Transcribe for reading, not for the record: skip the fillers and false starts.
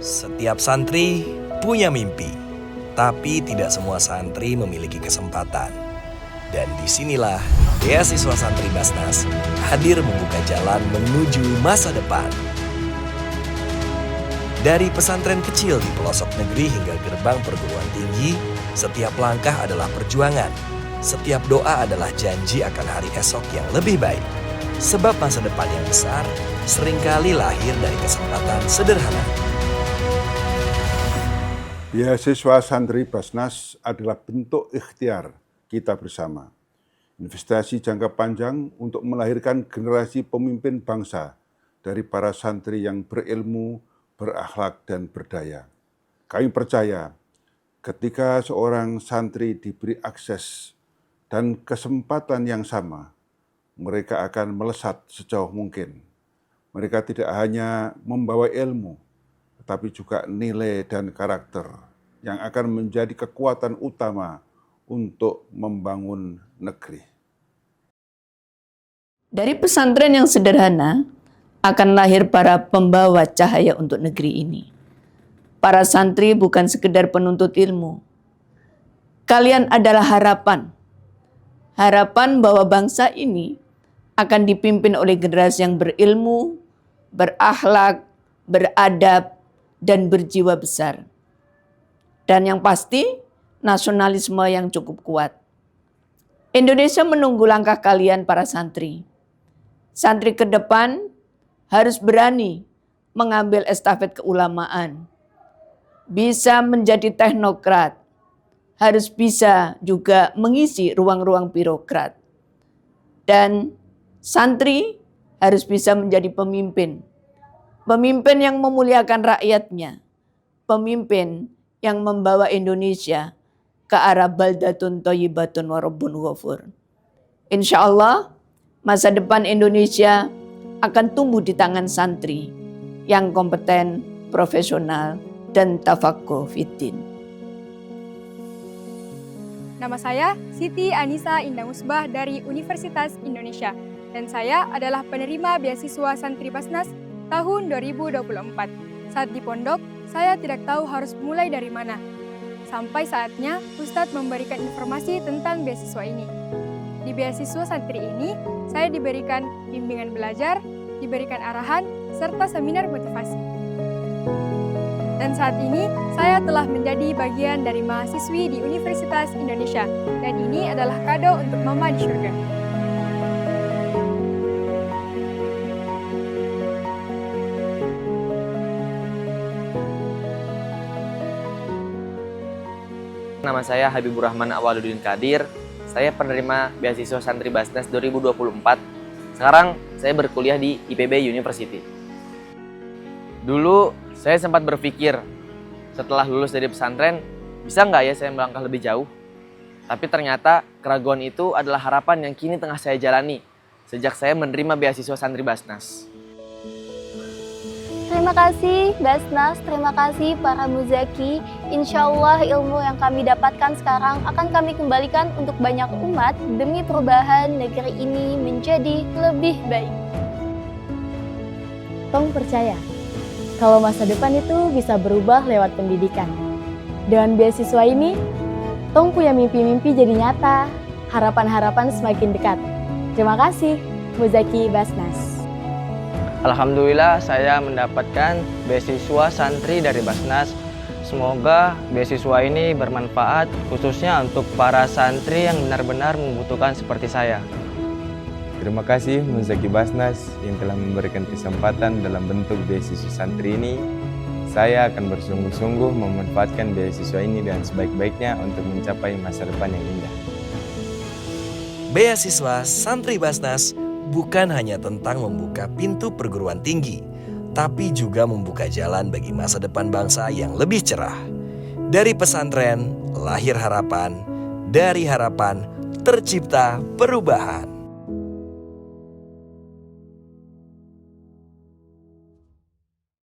Setiap santri punya mimpi, tapi tidak semua santri memiliki kesempatan. Dan disinilah beasiswa santri Basnas hadir membuka jalan menuju masa depan. Dari pesantren kecil di pelosok negeri hingga gerbang perguruan tinggi, setiap langkah adalah perjuangan. Setiap doa adalah janji akan hari esok yang lebih baik. Sebab masa depan yang besar seringkali lahir dari kesempatan sederhana. Beasiswa santri Basnas adalah bentuk ikhtiar kita bersama. Investasi jangka panjang untuk melahirkan generasi pemimpin bangsa dari para santri yang berilmu, berakhlak, dan berdaya. Kami percaya ketika seorang santri diberi akses dan kesempatan yang sama, mereka akan melesat sejauh mungkin. Mereka tidak hanya membawa ilmu, tetapi juga nilai dan karakter yang akan menjadi kekuatan utama untuk membangun negeri. Dari pesantren yang sederhana akan lahir para pembawa cahaya untuk negeri ini. Para santri bukan sekedar penuntut ilmu. Kalian adalah harapan. Harapan bahwa bangsa ini akan dipimpin oleh generasi yang berilmu, berakhlak, beradab, dan berjiwa besar. Dan yang pasti, nasionalisme yang cukup kuat. Indonesia menunggu langkah kalian para santri. Santri ke depan harus berani mengambil estafet keulamaan. Bisa menjadi teknokrat. Harus bisa juga mengisi ruang-ruang birokrat. Dan santri harus bisa menjadi pemimpin. Pemimpin yang memuliakan rakyatnya. Pemimpin yang membawa Indonesia ke arah baldatun thayyibatun wa rabbun ghafur. Insya Allah, masa depan Indonesia akan tumbuh di tangan santri yang kompeten, profesional, dan tafaqquh fiddin. Nama saya Siti Anissa Indah Musbah dari Universitas Indonesia dan saya adalah penerima beasiswa Santri Basnas tahun 2024. Saat di pondok, saya tidak tahu harus mulai dari mana. Sampai saatnya Ustadz memberikan informasi tentang beasiswa ini. Di beasiswa santri ini, saya diberikan bimbingan belajar, diberikan arahan, serta seminar motivasi. Dan saat ini, saya telah menjadi bagian dari mahasiswi di Universitas Indonesia. Dan ini adalah kado untuk Mama di surga. Nama saya Habibur Rahman Awaluddin Kadir. Saya penerima beasiswa Santri Basnas 2024. Sekarang saya berkuliah di IPB University. Dulu saya sempat berpikir setelah lulus dari pesantren, bisa nggak ya saya melangkah lebih jauh? Tapi ternyata keraguan itu adalah harapan yang kini tengah saya jalani sejak saya menerima beasiswa Santri Basnas. Terima kasih Basnas, terima kasih para muzaki. Insya Allah ilmu yang kami dapatkan sekarang akan kami kembalikan untuk banyak umat demi perubahan negeri ini menjadi lebih baik. Tong percaya, kalau masa depan itu bisa berubah lewat pendidikan. Dengan beasiswa ini, Tong punya mimpi-mimpi jadi nyata, harapan-harapan semakin dekat. Terima kasih, Muzaki Basnas. Alhamdulillah saya mendapatkan beasiswa santri dari Basnas. Semoga beasiswa ini bermanfaat khususnya untuk para santri yang benar-benar membutuhkan seperti saya. Terima kasih Muzaki Basnas yang telah memberikan kesempatan dalam bentuk beasiswa santri ini. Saya akan bersungguh-sungguh memanfaatkan beasiswa ini dengan sebaik-baiknya untuk mencapai masa depan yang indah. Beasiswa Santri Basnas bukan hanya tentang membuka pintu perguruan tinggi, tapi juga membuka jalan bagi masa depan bangsa yang lebih cerah. Dari pesantren, lahir harapan. Dari harapan, tercipta perubahan.